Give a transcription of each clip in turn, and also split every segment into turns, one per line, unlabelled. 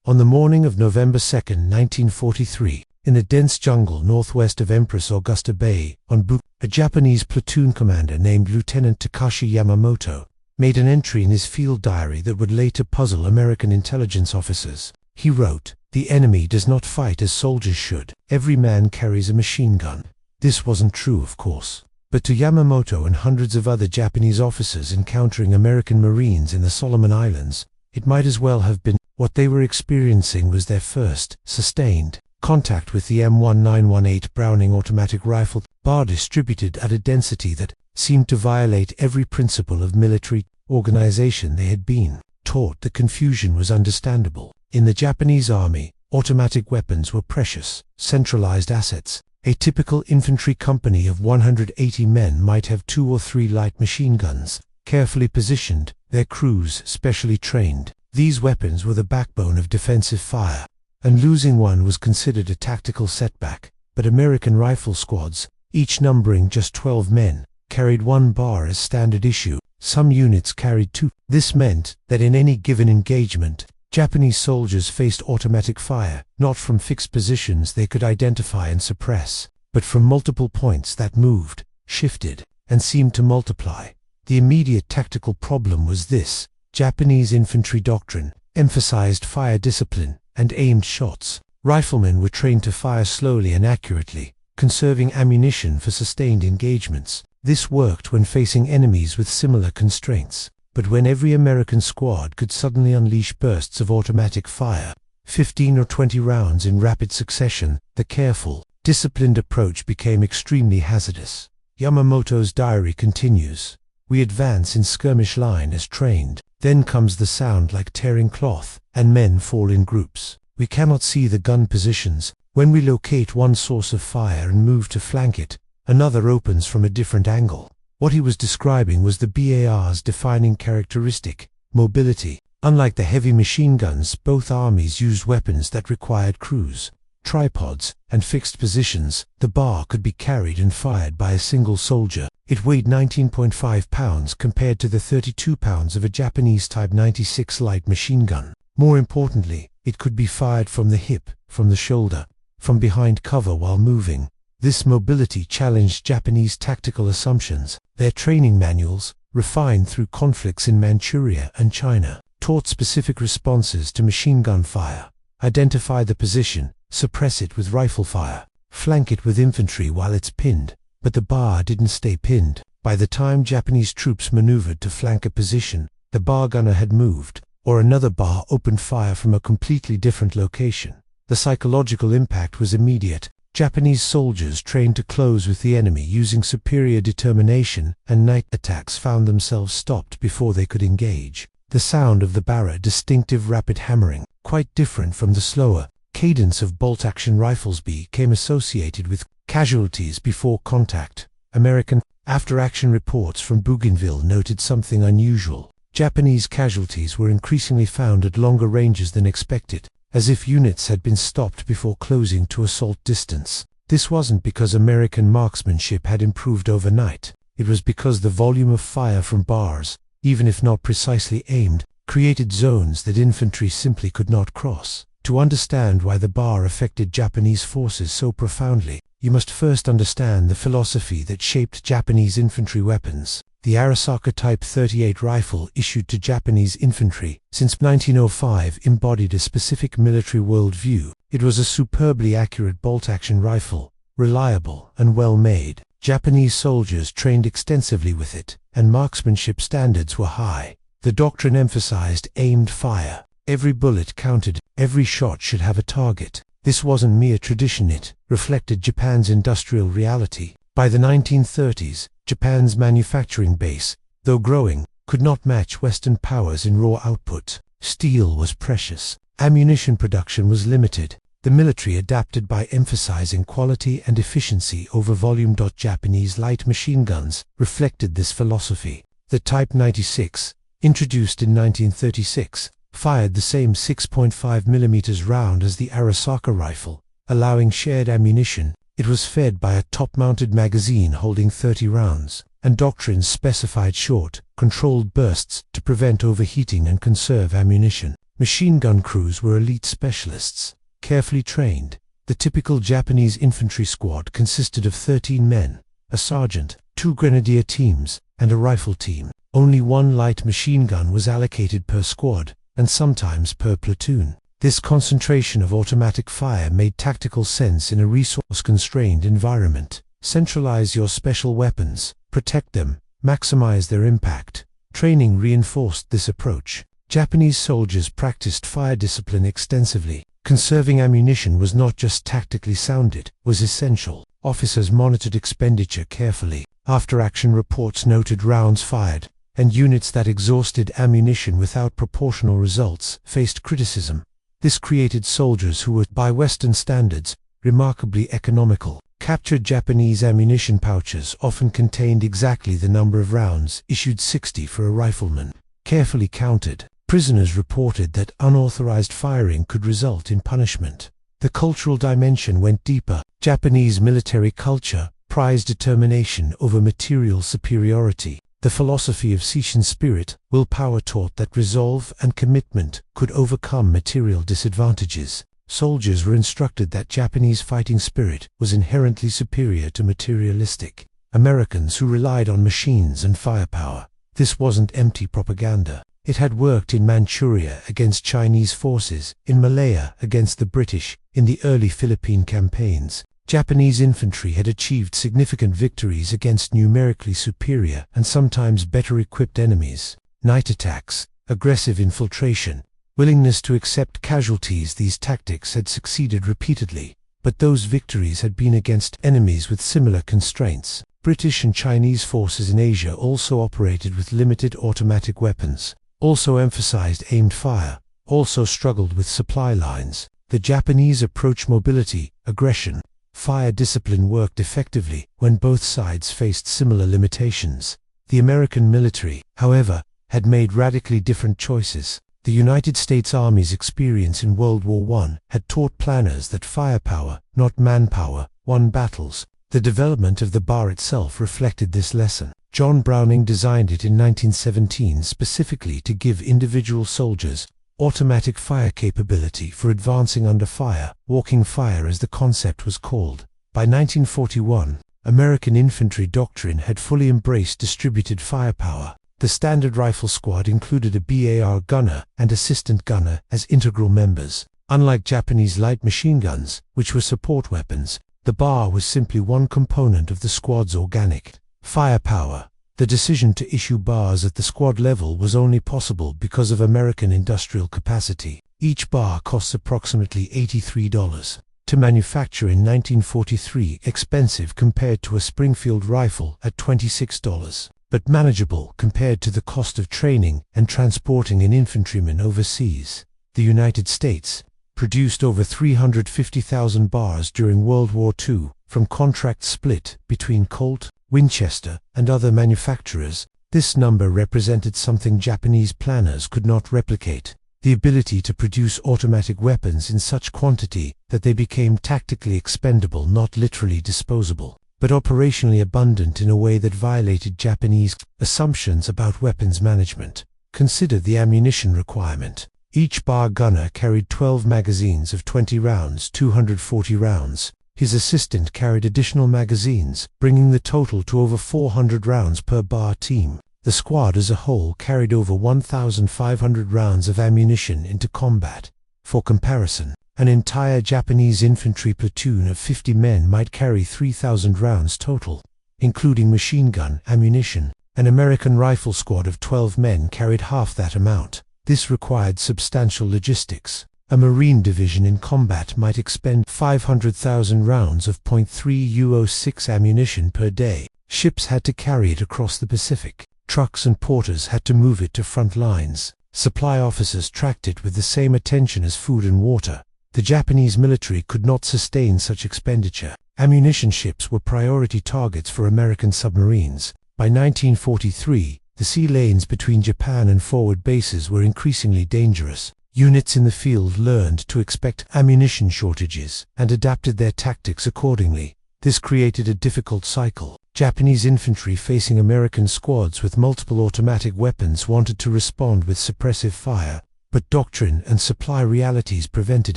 On the morning of November 2, 1943, in the dense jungle northwest of Empress Augusta Bay, on Buku, a Japanese platoon commander named Lieutenant Takashi Yamamoto made an entry in his field diary that would later puzzle American intelligence officers. He wrote, "The enemy does not fight as soldiers should. Every man carries a machine gun." This wasn't true, of course. But to Yamamoto and hundreds of other Japanese officers encountering American Marines in the Solomon Islands, it might as well have been what they were experiencing was their first, sustained, contact with the M1918 Browning automatic rifle, bar distributed at a density that seemed to violate every principle of military organization they had been taught. The confusion was understandable. In the Japanese Army, automatic weapons were precious, centralized assets. A typical infantry company of 180 men might have 2 or 3 light machine guns, carefully positioned, their crews specially trained. These weapons were the backbone of defensive fire, and losing one was considered a tactical setback. But American rifle squads, each numbering just 12 men, carried 1 bar as standard issue. Some units carried 2. This meant that in any given engagement, Japanese soldiers faced automatic fire, not from fixed positions they could identify and suppress, but from multiple points that moved, shifted, and seemed to multiply. The immediate tactical problem was this: Japanese infantry doctrine emphasized fire discipline and aimed shots. Riflemen were trained to fire slowly and accurately, conserving ammunition for sustained engagements. This worked when facing enemies with similar constraints. But when every American squad could suddenly unleash bursts of automatic fire, 15 or 20 rounds in rapid succession, the careful, disciplined approach became extremely hazardous. Yamamoto's diary continues, "We advance in skirmish line as trained. Then comes the sound like tearing cloth, and men fall in groups. We cannot see the gun positions. When we locate one source of fire and move to flank it, another opens from a different angle." What he was describing was the BAR's defining characteristic: mobility. Unlike the heavy machine guns, both armies used weapons that required crews, tripods, and fixed positions. The bar could be carried and fired by a single soldier. It weighed 19.5 pounds compared to the 32 pounds of a Japanese Type 96 light machine gun. More importantly, it could be fired from the hip, from the shoulder, from behind cover while moving. This mobility challenged Japanese tactical assumptions. Their training manuals, refined through conflicts in Manchuria and China, taught specific responses to machine gun fire: identify the position, suppress it with rifle fire, flank it with infantry while it's pinned. But the bar didn't stay pinned. By the time Japanese troops maneuvered to flank a position, the bar gunner had moved, or another bar opened fire from a completely different location. The psychological impact was immediate. Japanese soldiers trained to close with the enemy using superior determination and night attacks found themselves stopped before they could engage. The sound of the barra, distinctive rapid hammering, quite different from the slower cadence of bolt-action rifles, became associated with casualties before contact. American after-action reports from Bougainville noted something unusual. Japanese casualties were increasingly found at longer ranges than expected, as if units had been stopped before closing to assault distance. This wasn't because American marksmanship had improved overnight. It was because the volume of fire from bars, even if not precisely aimed, created zones that infantry simply could not cross. To understand why the bar affected Japanese forces so profoundly, you must first understand the philosophy that shaped Japanese infantry weapons. The Arisaka Type 38 rifle issued to Japanese infantry since 1905 embodied a specific military worldview. It was a superbly accurate bolt-action rifle, reliable and well-made. Japanese soldiers trained extensively with it, and marksmanship standards were high. The doctrine emphasized aimed fire. Every bullet counted, every shot should have a target. This wasn't mere tradition, it reflected Japan's industrial reality. By the 1930s, Japan's manufacturing base, though growing, could not match Western powers in raw output. Steel was precious. Ammunition production was limited. The military adapted by emphasizing quality and efficiency over volume. Japanese light machine guns reflected this philosophy. The Type 96, introduced in 1936, fired the same 6.5mm round as the Arisaka rifle, allowing shared ammunition. It was fed by a top-mounted magazine holding 30 rounds, and doctrines specified short, controlled bursts to prevent overheating and conserve ammunition. Machine gun crews were elite specialists, carefully trained. The typical Japanese infantry squad consisted of 13 men, a sergeant, 2 grenadier teams, and a rifle team. Only 1 light machine gun was allocated per squad, and sometimes per platoon. This concentration of automatic fire made tactical sense in a resource-constrained environment. Centralize your special weapons, protect them, maximize their impact. Training reinforced this approach. Japanese soldiers practiced fire discipline extensively. Conserving ammunition was not just tactically sound, it was essential. Officers monitored expenditure carefully. After-action reports noted rounds fired, and units that exhausted ammunition without proportional results faced criticism. This created soldiers who were, by Western standards, remarkably economical. Captured Japanese ammunition pouches often contained exactly the number of rounds, issued 60 for a rifleman, carefully counted. Prisoners reported that unauthorized firing could result in punishment. The cultural dimension went deeper. Japanese military culture prized determination over material superiority. The philosophy of Seishin spirit, willpower, taught that resolve and commitment could overcome material disadvantages. Soldiers were instructed that Japanese fighting spirit was inherently superior to materialistic Americans who relied on machines and firepower. This wasn't empty propaganda. It had worked in Manchuria against Chinese forces, in Malaya against the British, in the early Philippine campaigns. Japanese infantry had achieved significant victories against numerically superior and sometimes better equipped enemies. Night attacks, aggressive infiltration, willingness to accept casualties. These tactics had succeeded repeatedly, but those victories had been against enemies with similar constraints. British and Chinese forces in Asia also operated with limited automatic weapons, also emphasized aimed fire, also struggled with supply lines. The Japanese approach mobility, aggression, fire discipline worked effectively when both sides faced similar limitations. The American military, however, had made radically different choices. The United States Army's experience in World War I had taught planners that firepower, not manpower, won battles. The development of the bar itself reflected this lesson. John Browning designed it in 1917 specifically to give individual soldiers automatic fire capability for advancing under fire, walking fire as the concept was called. By 1941, American infantry doctrine had fully embraced distributed firepower. The standard rifle squad included a BAR gunner and assistant gunner as integral members. Unlike Japanese light machine guns, which were support weapons, the bar was simply one component of the squad's organic firepower. The decision to issue bars at the squad level was only possible because of American industrial capacity. Each bar costs approximately $83 to manufacture in 1943, expensive compared to a Springfield rifle at $26, but manageable compared to the cost of training and transporting an infantryman overseas. The United States produced over 350,000 bars during World War II, from contracts split between Colt, Winchester, and other manufacturers. This number represented something Japanese planners could not replicate: the ability to produce automatic weapons in such quantity that they became tactically expendable, not literally disposable, but operationally abundant in a way that violated Japanese assumptions about weapons management. Consider the ammunition requirement. Each bar gunner carried 12 magazines of 20 rounds, 240 rounds. His assistant carried additional magazines, bringing the total to over 400 rounds per bar team. The squad as a whole carried over 1,500 rounds of ammunition into combat. For comparison, an entire Japanese infantry platoon of 50 men might carry 3,000 rounds total, including machine gun ammunition. An American rifle squad of 12 men carried half that amount. This required substantial logistics. A Marine division in combat might expend 500,000 rounds of .306 ammunition per day. Ships had to carry it across the Pacific. Trucks and porters had to move it to front lines. Supply officers tracked it with the same attention as food and water. The Japanese military could not sustain such expenditure. Ammunition ships were priority targets for American submarines. By 1943, the sea lanes between Japan and forward bases were increasingly dangerous. Units in the field learned to expect ammunition shortages and adapted their tactics accordingly. This created a difficult cycle. Japanese infantry facing American squads with multiple automatic weapons wanted to respond with suppressive fire, but doctrine and supply realities prevented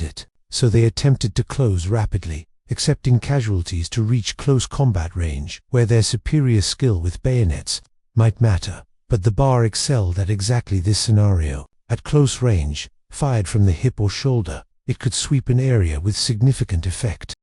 it. So they attempted to close rapidly, accepting casualties to reach close combat range, where their superior skill with bayonets might matter. But the bar excelled at exactly this scenario. At close range, fired from the hip or shoulder, it could sweep an area with significant effect.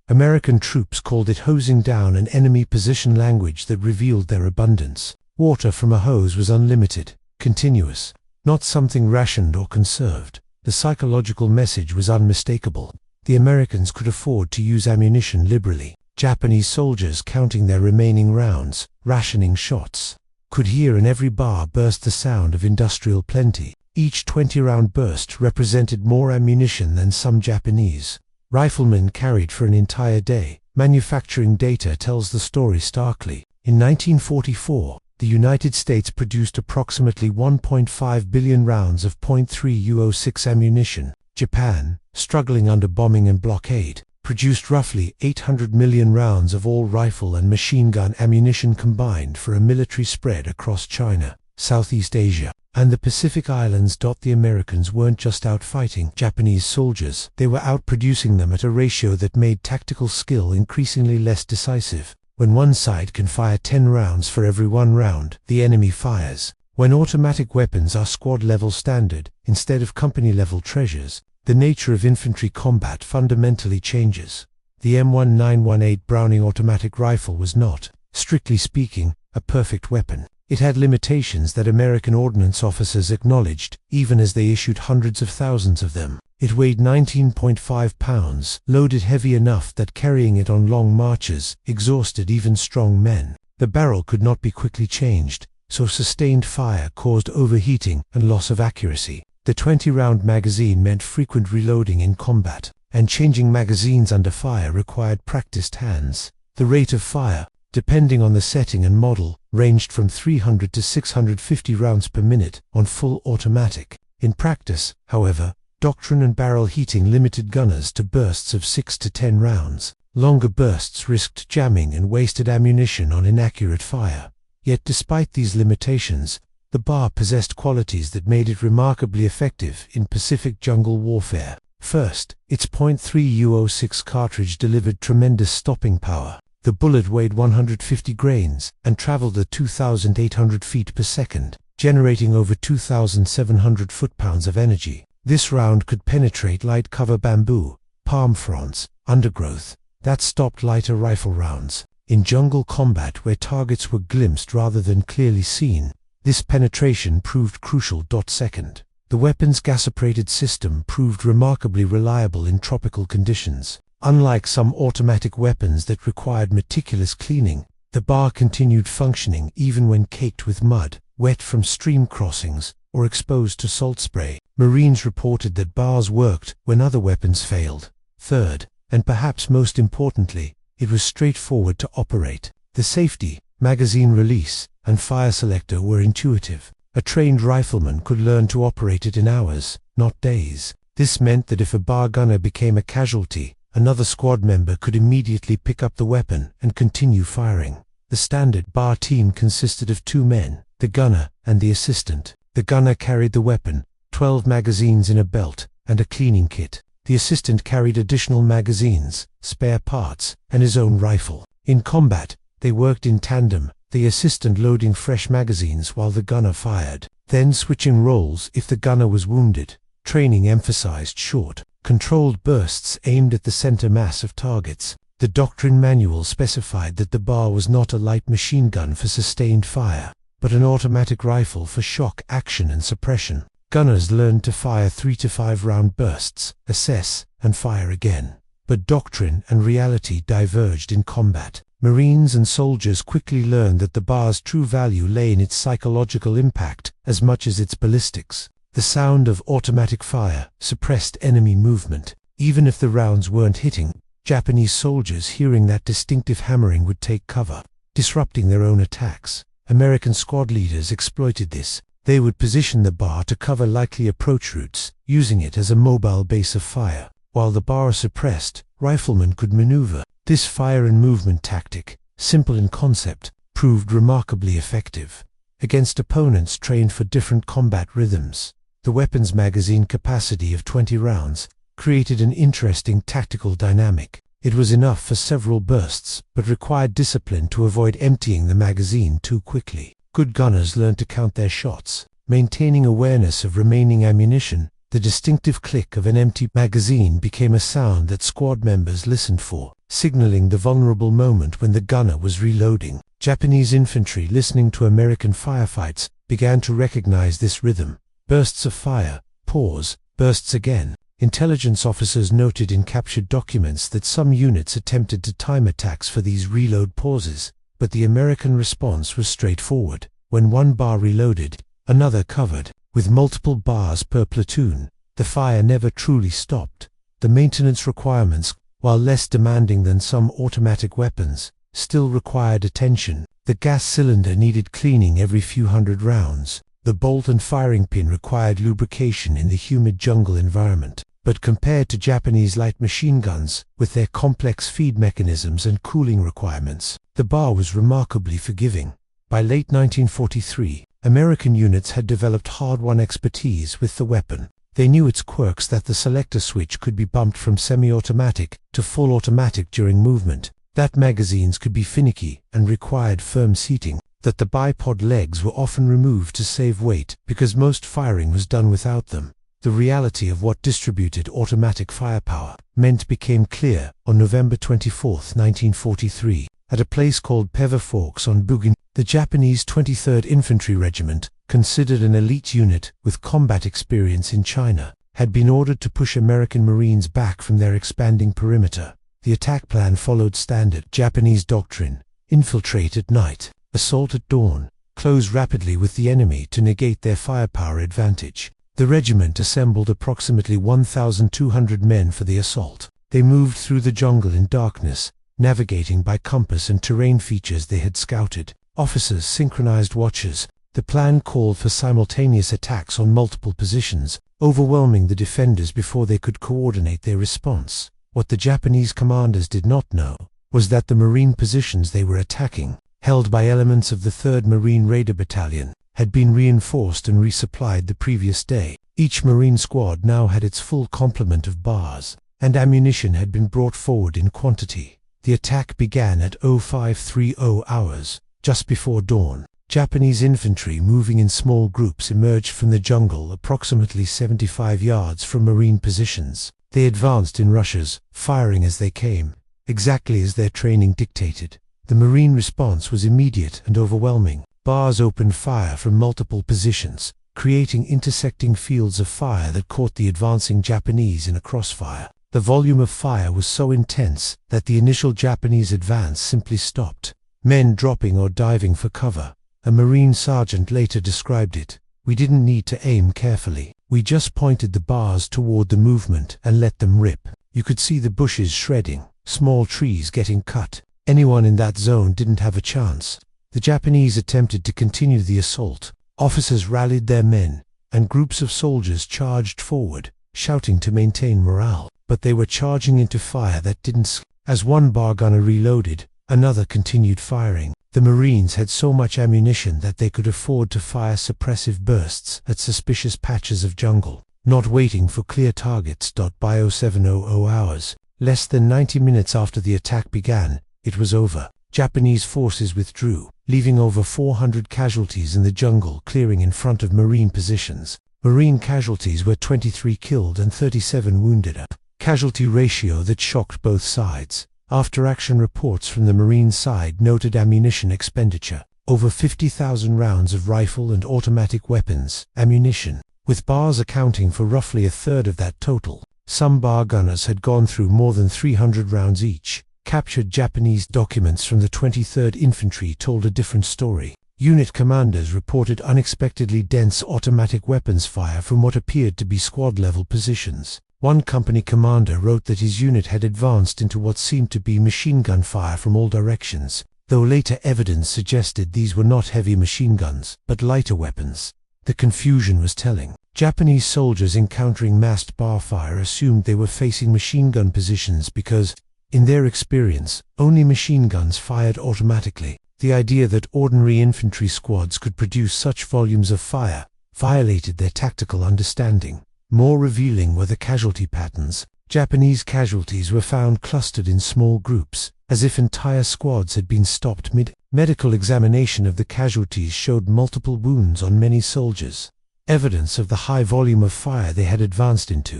American troops called it hosing down an enemy position, language that revealed their abundance. Water from a hose was unlimited, continuous, not something rationed or conserved. The psychological message was unmistakable. The Americans could afford to use ammunition liberally. Japanese soldiers, counting their remaining rounds, rationing shots, could hear in every bar burst the sound of industrial plenty. Each 20-round burst represented more ammunition than some Japanese riflemen carried for an entire day. Manufacturing data tells the story starkly. In 1944, the United States produced approximately 1.5 billion rounds of .306 ammunition. Japan, struggling under bombing and blockade, produced roughly 800 million rounds of all rifle and machine gun ammunition combined for a military spread across China, Southeast Asia, and the Pacific Islands. The Americans weren't just out fighting Japanese soldiers, they were outproducing them at a ratio that made tactical skill increasingly less decisive. When one side can fire 10 rounds for every 1 round the enemy fires, when automatic weapons are squad-level standard instead of company-level treasures, the nature of infantry combat fundamentally changes. The M1918 Browning automatic rifle was not, strictly speaking, a perfect weapon. It had limitations that American ordnance officers acknowledged, even as they issued hundreds of thousands of them. It weighed 19.5 pounds, loaded heavy enough that carrying it on long marches exhausted even strong men. The barrel could not be quickly changed, so sustained fire caused overheating and loss of accuracy. The 20-round magazine meant frequent reloading in combat, and changing magazines under fire required practiced hands. The rate of fire, depending on the setting and model, ranged from 300 to 650 rounds per minute on full automatic. In practice, however, doctrine and barrel heating limited gunners to bursts of 6 to 10 rounds. Longer bursts risked jamming and wasted ammunition on inaccurate fire. Yet despite these limitations, the bar possessed qualities that made it remarkably effective in Pacific jungle warfare. First, its .306 cartridge delivered tremendous stopping power. The bullet weighed 150 grains and traveled at 2,800 feet per second, generating over 2,700 foot-pounds of energy. This round could penetrate light cover bamboo, palm fronds, undergrowth, that stopped lighter rifle rounds. In jungle combat where targets were glimpsed rather than clearly seen, this penetration proved crucial. Second, the weapon's gas-operated system proved remarkably reliable in tropical conditions. Unlike some automatic weapons that required meticulous cleaning, the bar continued functioning even when caked with mud, wet from stream crossings, or exposed to salt spray. Marines reported that bars worked when other weapons failed. Third, and perhaps most importantly, it was straightforward to operate. The safety, magazine release, and fire selector were intuitive. A trained rifleman could learn to operate it in hours, not days. This meant that if a bar gunner became a casualty, another squad member could immediately pick up the weapon and continue firing. The standard bar team consisted of 2 men, the gunner and the assistant. The gunner carried the weapon, 12 magazines in a belt, and a cleaning kit. The assistant carried additional magazines, spare parts, and his own rifle. In combat, they worked in tandem, the assistant loading fresh magazines while the gunner fired, then switching roles if the gunner was wounded. Training emphasized short, controlled bursts aimed at the center mass of targets. The doctrine manual specified that the bar was not a light machine gun for sustained fire, but an automatic rifle for shock, action, and suppression. Gunners learned to fire 3 to 5 round bursts, assess, and fire again. But doctrine and reality diverged in combat. Marines and soldiers quickly learned that the bar's true value lay in its psychological impact as much as its ballistics. The sound of automatic fire suppressed enemy movement. Even if the rounds weren't hitting, Japanese soldiers hearing that distinctive hammering would take cover, disrupting their own attacks. American squad leaders exploited this. They would position the bar to cover likely approach routes, using it as a mobile base of fire. While the bar suppressed, riflemen could maneuver. This fire and movement tactic, simple in concept, proved remarkably effective against opponents trained for different combat rhythms. The weapon's magazine capacity of 20 rounds created an interesting tactical dynamic. It was enough for several bursts, but required discipline to avoid emptying the magazine too quickly. Good gunners learned to count their shots, maintaining awareness of remaining ammunition. The distinctive click of an empty magazine became a sound that squad members listened for, signaling the vulnerable moment when the gunner was reloading. Japanese infantry, listening to American firefights, began to recognize this rhythm. Bursts of fire, pause, bursts again. Intelligence officers noted in captured documents that some units attempted to time attacks for these reload pauses, but the American response was straightforward. When one bar reloaded, another covered. With multiple bars per platoon, the fire never truly stopped. The maintenance requirements, while less demanding than some automatic weapons, still required attention. The gas cylinder needed cleaning every few hundred rounds. The bolt and firing pin required lubrication in the humid jungle environment. But compared to Japanese light machine guns, with their complex feed mechanisms and cooling requirements, the bar was remarkably forgiving. By late 1943, American units had developed hard-won expertise with the weapon. They knew its quirks, that the selector switch could be bumped from semi-automatic to full automatic during movement, that magazines could be finicky and required firm seating, that the bipod legs were often removed to save weight because most firing was done without them. The reality of what distributed automatic firepower meant became clear on November 24, 1943. At a place called Peva Forks on Bugin, the Japanese 23rd Infantry Regiment, considered an elite unit with combat experience in China, had been ordered to push American Marines back from their expanding perimeter. The attack plan followed standard Japanese doctrine: infiltrate at night, assault at dawn, close rapidly with the enemy to negate their firepower advantage. The regiment assembled approximately 1,200 men for the assault. They moved through the jungle in darkness, navigating by compass and terrain features they had scouted. Officers synchronized watches. The plan called for simultaneous attacks on multiple positions, overwhelming the defenders before they could coordinate their response. What the Japanese commanders did not know was that the Marine positions they were attacking, held by elements of the 3rd Marine Raider Battalion, had been reinforced and resupplied the previous day. Each Marine squad now had its full complement of bars, and ammunition had been brought forward in quantity. The attack began at 0530 hours, just before dawn. Japanese infantry moving in small groups emerged from the jungle approximately 75 yards from Marine positions. They advanced in rushes, firing as they came, exactly as their training dictated. The Marine response was immediate and overwhelming. Bars opened fire from multiple positions, creating intersecting fields of fire that caught the advancing Japanese in a crossfire. The volume of fire was so intense that the initial Japanese advance simply stopped, men dropping or diving for cover. A Marine sergeant later described it: "We didn't need to aim carefully. We just pointed the bars toward the movement and let them rip. You could see the bushes shredding, small trees getting cut. Anyone in that zone didn't have a chance." The Japanese attempted to continue the assault. Officers rallied their men, and groups of soldiers charged forward, shouting to maintain morale. But they were charging into fire that didn't. As one bar gunner reloaded, another continued firing. The Marines had so much ammunition that they could afford to fire suppressive bursts at suspicious patches of jungle, not waiting for clear targets. By 0700 hours, less than 90 minutes after the attack began, it was over. Japanese forces withdrew, leaving over 400 casualties in the jungle clearing in front of Marine positions. Marine casualties were 23 killed and 37 wounded, a casualty ratio that shocked both sides. After-action reports from the Marine side noted ammunition expenditure: over 50,000 rounds of rifle and automatic weapons ammunition, with bars accounting for roughly a third of that total. Some bar gunners had gone through more than 300 rounds each. Captured Japanese documents from the 23rd Infantry told a different story. Unit commanders reported unexpectedly dense automatic weapons fire from what appeared to be squad-level positions. One company commander wrote that his unit had advanced into what seemed to be machine gun fire from all directions, though later evidence suggested these were not heavy machine guns, but lighter weapons. The confusion was telling. Japanese soldiers encountering massed bar fire assumed they were facing machine gun positions because, in their experience, only machine guns fired automatically. The idea that ordinary infantry squads could produce such volumes of fire violated their tactical understanding. More revealing were the casualty patterns. Japanese casualties were found clustered in small groups, as if entire squads had been stopped mid. Medical examination of the casualties showed multiple wounds on many soldiers, evidence of the high volume of fire they had advanced into.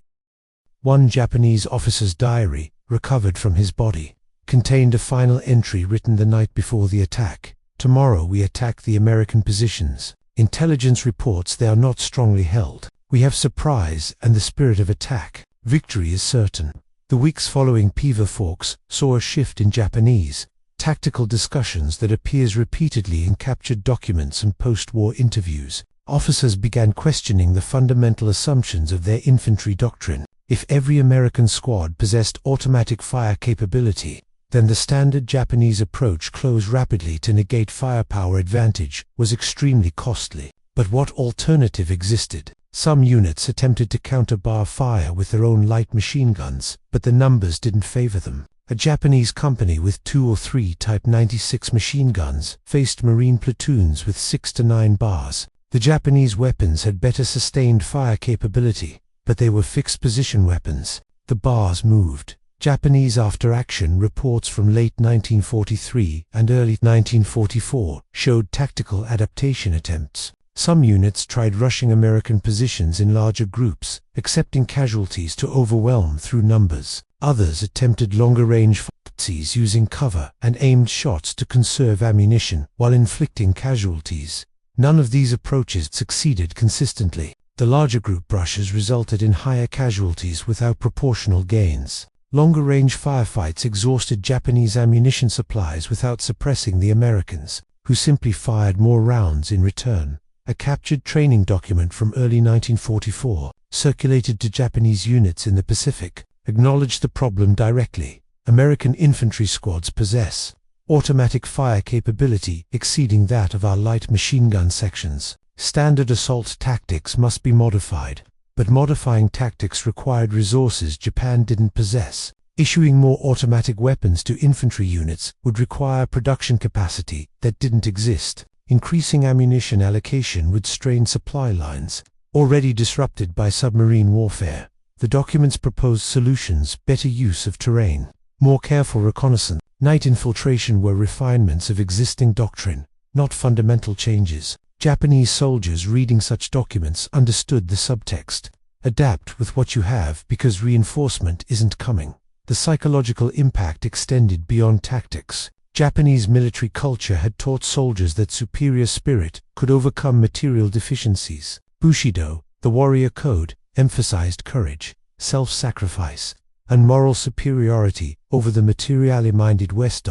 One Japanese officer's diary, recovered from his body, contained a final entry written the night before the attack. "Tomorrow we attack the American positions. Intelligence reports they are not strongly held. We have surprise and the spirit of attack. Victory is certain." The weeks following Piva Forks saw a shift in Japanese tactical discussions that appears repeatedly in captured documents and post-war interviews. Officers began questioning the fundamental assumptions of their infantry doctrine. If every American squad possessed automatic fire capability, then the standard Japanese approach closed rapidly to negate firepower advantage was extremely costly. But what alternative existed? Some units attempted to counterbar fire with their own light machine guns, but the numbers didn't favor them. A Japanese company with 2 or 3 Type 96 machine guns faced Marine platoons with 6 to 9 bars. The Japanese weapons had better sustained fire capability, but they were fixed-position weapons. The bars moved. Japanese after-action reports from late 1943 and early 1944 showed tactical adaptation attempts. Some units tried rushing American positions in larger groups, accepting casualties to overwhelm through numbers. Others attempted longer-range fights using cover and aimed shots to conserve ammunition while inflicting casualties. None of these approaches succeeded consistently. The larger group rushes resulted in higher casualties without proportional gains. Longer-range firefights exhausted Japanese ammunition supplies without suppressing the Americans, who simply fired more rounds in return. A captured training document from early 1944, circulated to Japanese units in the Pacific, acknowledged the problem directly. American infantry squads possess automatic fire capability exceeding that of our light machine gun sections. Standard assault tactics must be modified, but modifying tactics required resources Japan didn't possess. Issuing more automatic weapons to infantry units would require production capacity that didn't exist. Increasing ammunition allocation would strain supply lines, already disrupted by submarine warfare. The documents proposed solutions: better use of terrain, more careful reconnaissance, night infiltration were refinements of existing doctrine, not fundamental changes. Japanese soldiers reading such documents understood the subtext: adapt with what you have because reinforcement isn't coming. The psychological impact extended beyond tactics. Japanese military culture had taught soldiers that superior spirit could overcome material deficiencies. Bushido, the warrior code, emphasized courage, self-sacrifice, and moral superiority over the materially minded West.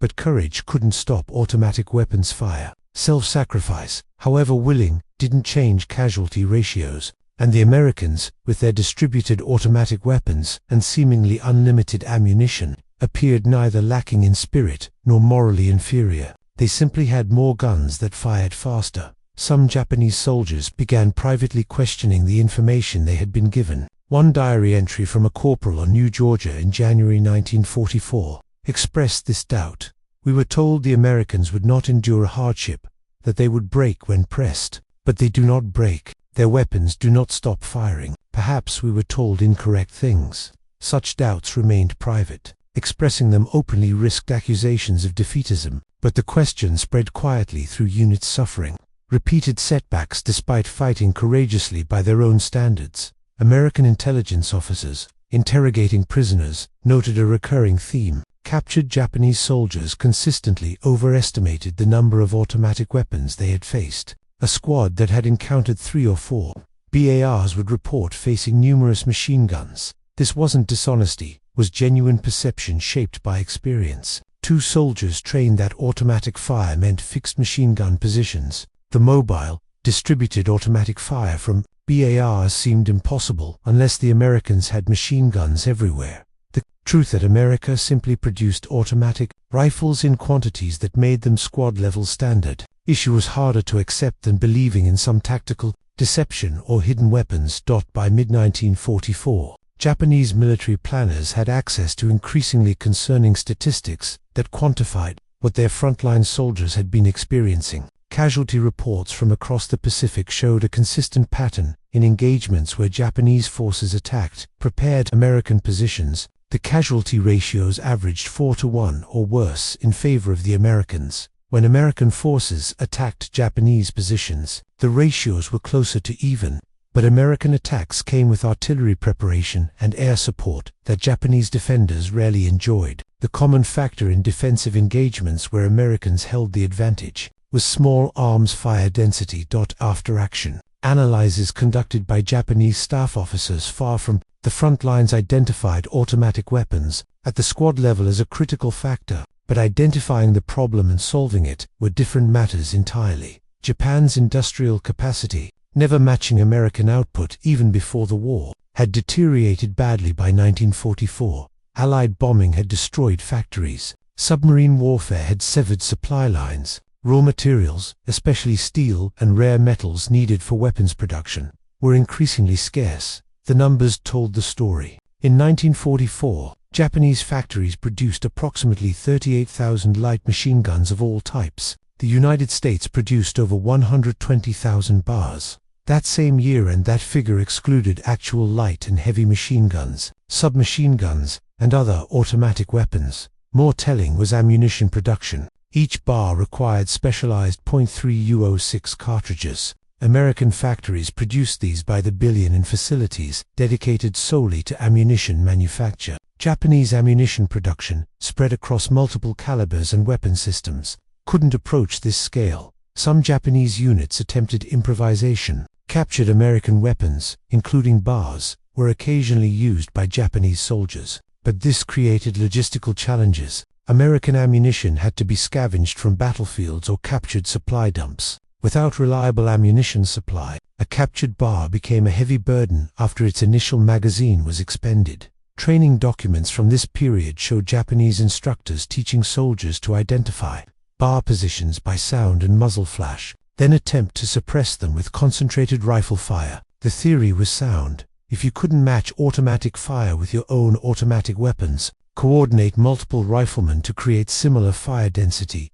But courage couldn't stop automatic weapons fire. Self-sacrifice, however willing, didn't change casualty ratios, and the Americans, with their distributed automatic weapons and seemingly unlimited ammunition, appeared neither lacking in spirit nor morally inferior. They simply had more guns that fired faster. Some Japanese soldiers began privately questioning the information they had been given. One diary entry from a corporal on New Georgia in January 1944 expressed this doubt. "We were told the Americans would not endure hardship, that they would break when pressed, but they do not break. Their weapons do not stop firing. Perhaps we were told incorrect things." Such doubts remained private. Expressing them openly risked accusations of defeatism, but the question spread quietly through units suffering repeated setbacks despite fighting courageously by their own standards. American intelligence officers, interrogating prisoners, noted a recurring theme. Captured Japanese soldiers consistently overestimated the number of automatic weapons they had faced. A squad that had encountered 3 or 4 BARs would report facing numerous machine guns. This wasn't dishonesty, was genuine perception shaped by experience. 2 soldiers trained that automatic fire meant fixed machine gun positions. The mobile, distributed automatic fire from BARs seemed impossible unless the Americans had machine guns everywhere. The truth that America simply produced automatic rifles in quantities that made them squad-level standard issue was harder to accept than believing in some tactical deception or hidden weapons. By mid-1944, Japanese military planners had access to increasingly concerning statistics that quantified what their frontline soldiers had been experiencing. Casualty reports from across the Pacific showed a consistent pattern. In engagements where Japanese forces attacked prepared American positions, the casualty ratios averaged 4-1 or worse in favor of the Americans. When American forces attacked Japanese positions, the ratios were closer to even, but American attacks came with artillery preparation and air support that Japanese defenders rarely enjoyed. The common factor in defensive engagements where Americans held the advantage was small arms fire density. After action analyses conducted by Japanese staff officers far from the front lines identified automatic weapons at the squad level as a critical factor, but identifying the problem and solving it were different matters entirely. Japan's industrial capacity, never matching American output even before the war, had deteriorated badly by 1944. Allied bombing had destroyed factories. Submarine warfare had severed supply lines. Raw materials, especially steel and rare metals needed for weapons production, were increasingly scarce. The numbers told the story. In 1944, Japanese factories produced approximately 38,000 light machine guns of all types. The United States produced over 120,000 bars. That same year, and that figure excluded actual light and heavy machine guns, submachine guns, and other automatic weapons. More telling was ammunition production. Each bar required specialized .306 cartridges. American factories produced these by the billion in facilities dedicated solely to ammunition manufacture. Japanese ammunition production, spread across multiple calibers and weapon systems, couldn't approach this scale. Some Japanese units attempted improvisation. Captured American weapons, including bars, were occasionally used by Japanese soldiers, but this created logistical challenges. American ammunition had to be scavenged from battlefields or captured supply dumps. Without reliable ammunition supply, a captured bar became a heavy burden after its initial magazine was expended. Training documents from this period show Japanese instructors teaching soldiers to identify bar positions by sound and muzzle flash, then attempt to suppress them with concentrated rifle fire. The theory was sound. If you couldn't match automatic fire with your own automatic weapons, coordinate multiple riflemen to create similar fire density.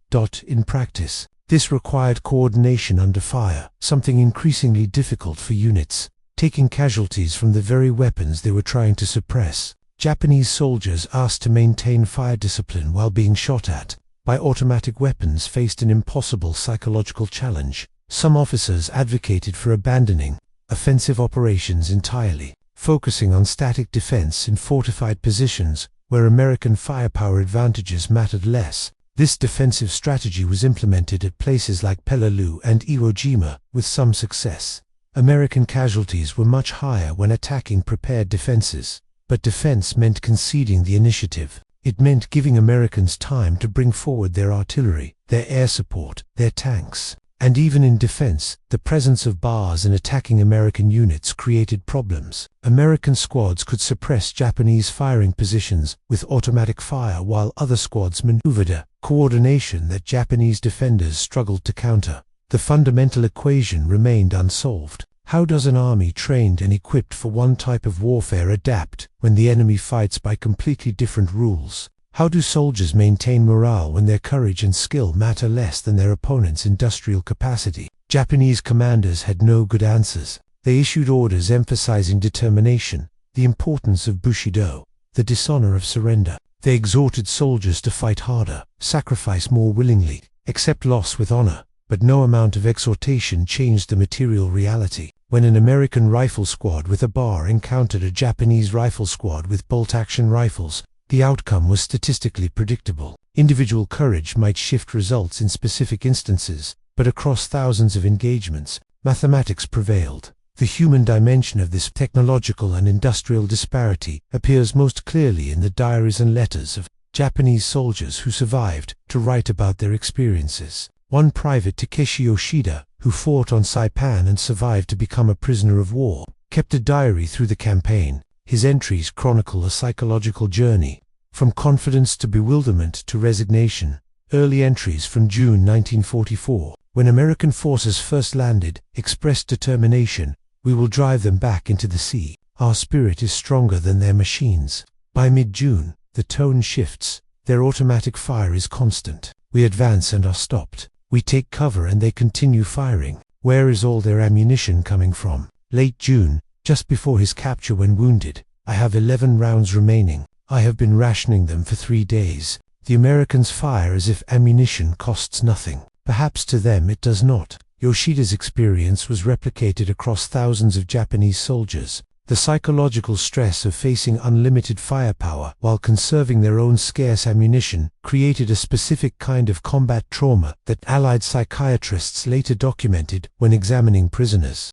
In practice, this required coordination under fire, something increasingly difficult for units, taking casualties from the very weapons they were trying to suppress. Japanese soldiers asked to maintain fire discipline while being shot at by automatic weapons faced an impossible psychological challenge. Some officers advocated for abandoning offensive operations entirely, focusing on static defense in fortified positions where American firepower advantages mattered less. This defensive strategy was implemented at places like Peleliu and Iwo Jima with some success. American casualties were much higher when attacking prepared defenses, but defense meant conceding the initiative. It meant giving Americans time to bring forward their artillery, their air support, their tanks. And even in defense, the presence of bars and attacking American units created problems. American squads could suppress Japanese firing positions with automatic fire while other squads maneuvered a coordination that Japanese defenders struggled to counter. The fundamental equation remained unsolved. How does an army trained and equipped for one type of warfare adapt when the enemy fights by completely different rules? How do soldiers maintain morale when their courage and skill matter less than their opponent's industrial capacity? Japanese commanders had no good answers. They issued orders emphasizing determination, the importance of Bushido, the dishonor of surrender. They exhorted soldiers to fight harder, sacrifice more willingly, accept loss with honor. But no amount of exhortation changed the material reality. When an American rifle squad with a bar encountered a Japanese rifle squad with bolt-action rifles, the outcome was statistically predictable. Individual courage might shift results in specific instances, but across thousands of engagements, mathematics prevailed. The human dimension of this technological and industrial disparity appears most clearly in the diaries and letters of Japanese soldiers who survived to write about their experiences. One Private Takeshi Yoshida, who fought on Saipan and survived to become a prisoner of war, kept a diary through the campaign. His entries chronicle a psychological journey, from confidence to bewilderment to resignation. Early entries from June 1944, when American forces first landed, expressed determination. "We will drive them back into the sea. Our spirit is stronger than their machines." By mid-June, the tone shifts. Their automatic fire is constant. We advance and are stopped. We take cover and they continue firing. Where is all their ammunition coming from? Late June, just before his capture when wounded. I have 11 rounds remaining. I have been rationing them for 3 days. The Americans fire as if ammunition costs nothing. Perhaps to them it does not. Yoshida's experience was replicated across thousands of Japanese soldiers. The psychological stress of facing unlimited firepower while conserving their own scarce ammunition created a specific kind of combat trauma that Allied psychiatrists later documented when examining prisoners.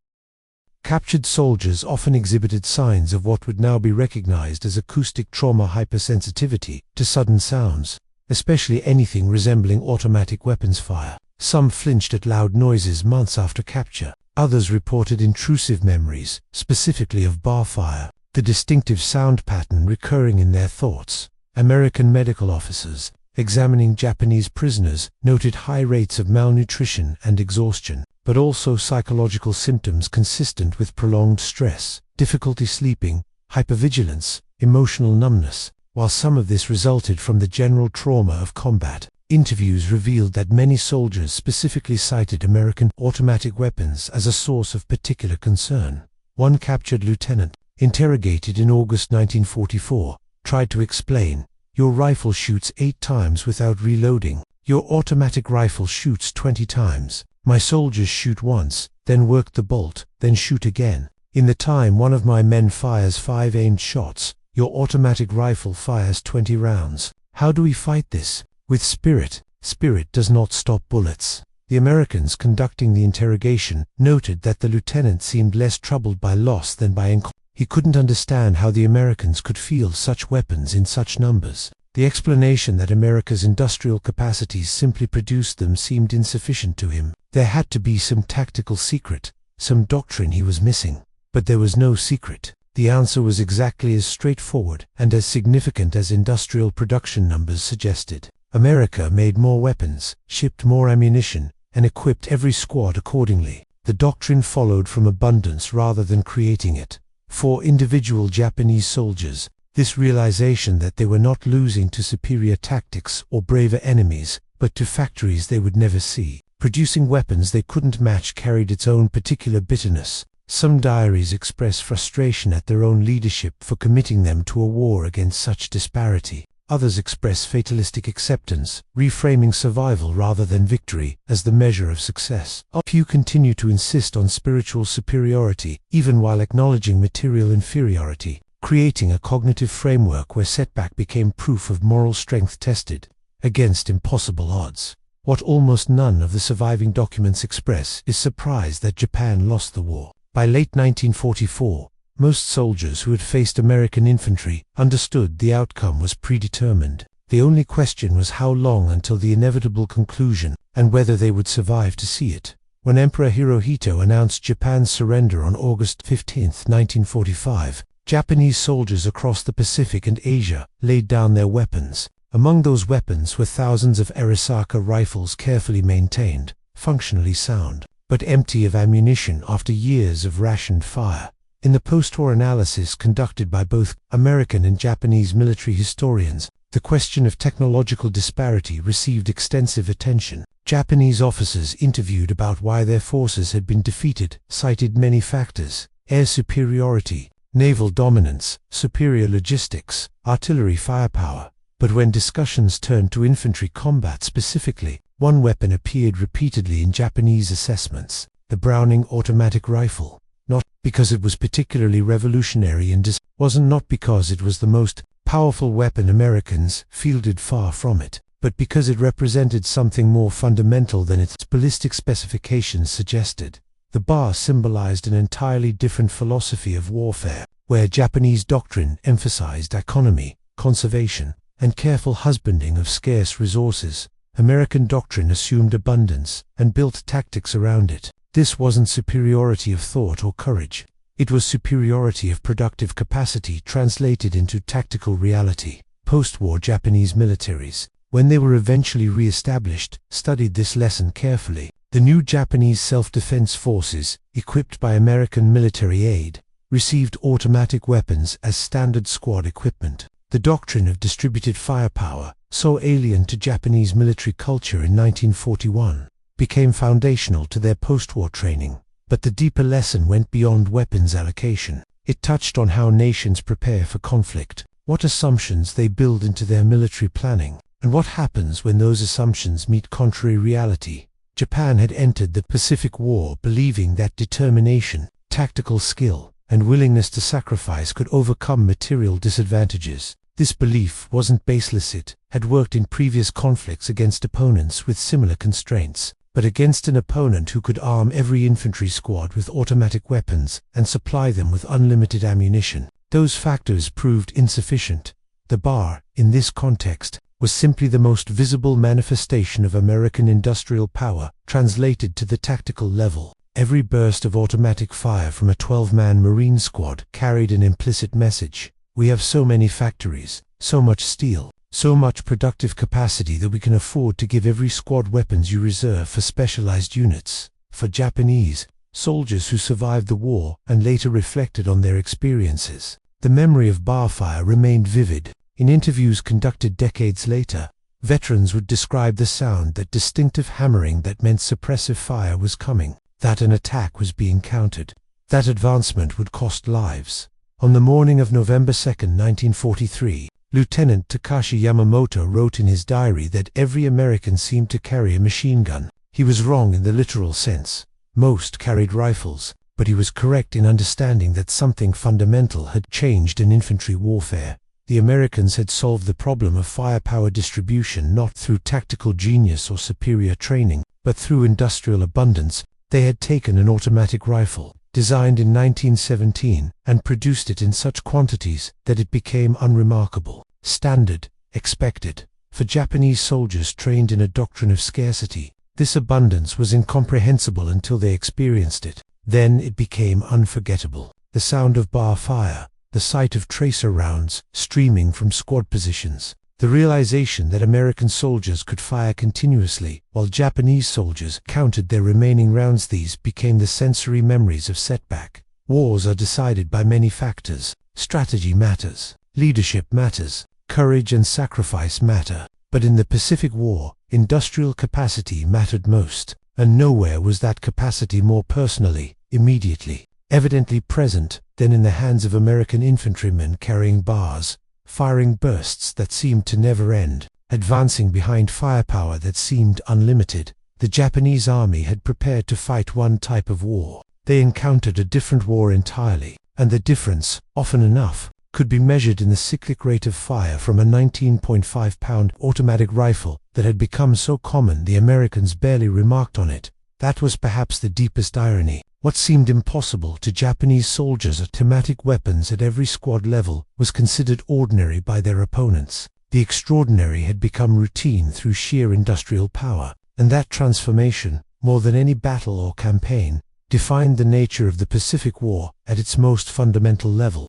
Captured soldiers often exhibited signs of what would now be recognized as acoustic trauma hypersensitivity to sudden sounds, especially anything resembling automatic weapons fire. Some flinched at loud noises months after capture. Others reported intrusive memories, specifically of bar fire, the distinctive sound pattern recurring in their thoughts. American medical officers, examining Japanese prisoners, noted high rates of malnutrition and exhaustion, but also psychological symptoms consistent with prolonged stress, difficulty sleeping, hypervigilance, emotional numbness. While some of this resulted from the general trauma of combat, interviews revealed that many soldiers specifically cited American automatic weapons as a source of particular concern. One captured lieutenant, interrogated in August 1944, tried to explain, "Your rifle shoots 8 times without reloading. Your automatic rifle shoots 20 times. My soldiers shoot once, then work the bolt, then shoot again. In the time one of my men fires 5 aimed shots, your automatic rifle fires 20 rounds. How do we fight this? With spirit. Spirit does not stop bullets." The Americans conducting the interrogation noted that the lieutenant seemed less troubled by loss than by He couldn't understand how the Americans could field such weapons in such numbers. The explanation that America's industrial capacities simply produced them seemed insufficient to him. There had to be some tactical secret, some doctrine he was missing. But there was no secret. The answer was exactly as straightforward and as significant as industrial production numbers suggested. America made more weapons, shipped more ammunition, and equipped every squad accordingly. The doctrine followed from abundance rather than creating it. For individual Japanese soldiers, this realization that they were not losing to superior tactics or braver enemies, but to factories they would never see, producing weapons they couldn't match, carried its own particular bitterness. Some diaries express frustration at their own leadership for committing them to a war against such disparity. Others express fatalistic acceptance, reframing survival rather than victory as the measure of success. A few continue to insist on spiritual superiority, even while acknowledging material inferiority, creating a cognitive framework where setback became proof of moral strength tested against impossible odds. What almost none of the surviving documents express is surprise that Japan lost the war. By late 1944, most soldiers who had faced American infantry understood the outcome was predetermined. The only question was how long until the inevitable conclusion, and whether they would survive to see it. When Emperor Hirohito announced Japan's surrender on August 15, 1945, Japanese soldiers across the Pacific and Asia laid down their weapons. Among those weapons were thousands of Arisaka rifles, carefully maintained, functionally sound, but empty of ammunition after years of rationed fire. In the post-war analysis conducted by both American and Japanese military historians, the question of technological disparity received extensive attention. Japanese officers interviewed about why their forces had been defeated cited many factors: air superiority, naval dominance, superior logistics, artillery firepower. But when discussions turned to infantry combat specifically, one weapon appeared repeatedly in Japanese assessments: the Browning automatic rifle. Not because it was particularly revolutionary and not because it was the most powerful weapon Americans fielded, far from it, but because it represented something more fundamental than its ballistic specifications suggested. The bar symbolized an entirely different philosophy of warfare, where Japanese doctrine emphasized economy, conservation, and careful husbanding of scarce resources. American doctrine assumed abundance and built tactics around it. This wasn't superiority of thought or courage. It was superiority of productive capacity translated into tactical reality. Post-war Japanese militaries, when they were eventually re-established, studied this lesson carefully. The new Japanese self-defense forces, equipped by American military aid, received automatic weapons as standard squad equipment. The doctrine of distributed firepower, so alien to Japanese military culture in 1941, became foundational to their post-war training. But the deeper lesson went beyond weapons allocation. It touched on how nations prepare for conflict, what assumptions they build into their military planning, and what happens when those assumptions meet contrary reality. Japan had entered the Pacific War believing that determination, tactical skill, and willingness to sacrifice could overcome material disadvantages. This belief wasn't baseless. It had worked in previous conflicts against opponents with similar constraints, but against an opponent who could arm every infantry squad with automatic weapons and supply them with unlimited ammunition. Those factors proved insufficient. The bar, in this context, was simply the most visible manifestation of American industrial power translated to the tactical level. Every burst of automatic fire from a 12-man Marine squad carried an implicit message. We have so many factories, so much steel, so much productive capacity that we can afford to give every squad weapons you reserve for specialized units. For Japanese soldiers who survived the war and later reflected on their experiences, the memory of bar fire remained vivid. In interviews conducted decades later, veterans would describe the sound, that distinctive hammering that meant suppressive fire was coming, that an attack was being countered, that advancement would cost lives. On the morning of November 2, 1943, Lieutenant Takashi Yamamoto wrote in his diary that every American seemed to carry a machine gun. He was wrong in the literal sense. Most carried rifles, but he was correct in understanding that something fundamental had changed in infantry warfare. The Americans had solved the problem of firepower distribution not through tactical genius or superior training, but through industrial abundance. They had taken an automatic rifle, designed in 1917, and produced it in such quantities that it became unremarkable, standard, expected. For Japanese soldiers trained in a doctrine of scarcity, this abundance was incomprehensible until they experienced it. Then it became unforgettable. The sound of bar fire, the sight of tracer rounds streaming from squad positions, the realization that American soldiers could fire continuously while Japanese soldiers counted their remaining rounds, these became the sensory memories of setback. Wars are decided by many factors. Strategy matters, leadership matters, courage and sacrifice matter. But in the Pacific War, industrial capacity mattered most, and nowhere was that capacity more personally, immediately, evidently present than in the hands of American infantrymen carrying bars, firing bursts that seemed to never end, advancing behind firepower that seemed unlimited. The Japanese army had prepared to fight one type of war. They encountered a different war entirely, and the difference, often enough, could be measured in the cyclic rate of fire from a 19.5-pound automatic rifle that had become so common the Americans barely remarked on it. That was perhaps the deepest irony. What seemed impossible to Japanese soldiers, automatic weapons at every squad level, was considered ordinary by their opponents. The extraordinary had become routine through sheer industrial power, and that transformation, more than any battle or campaign, defined the nature of the Pacific War at its most fundamental level.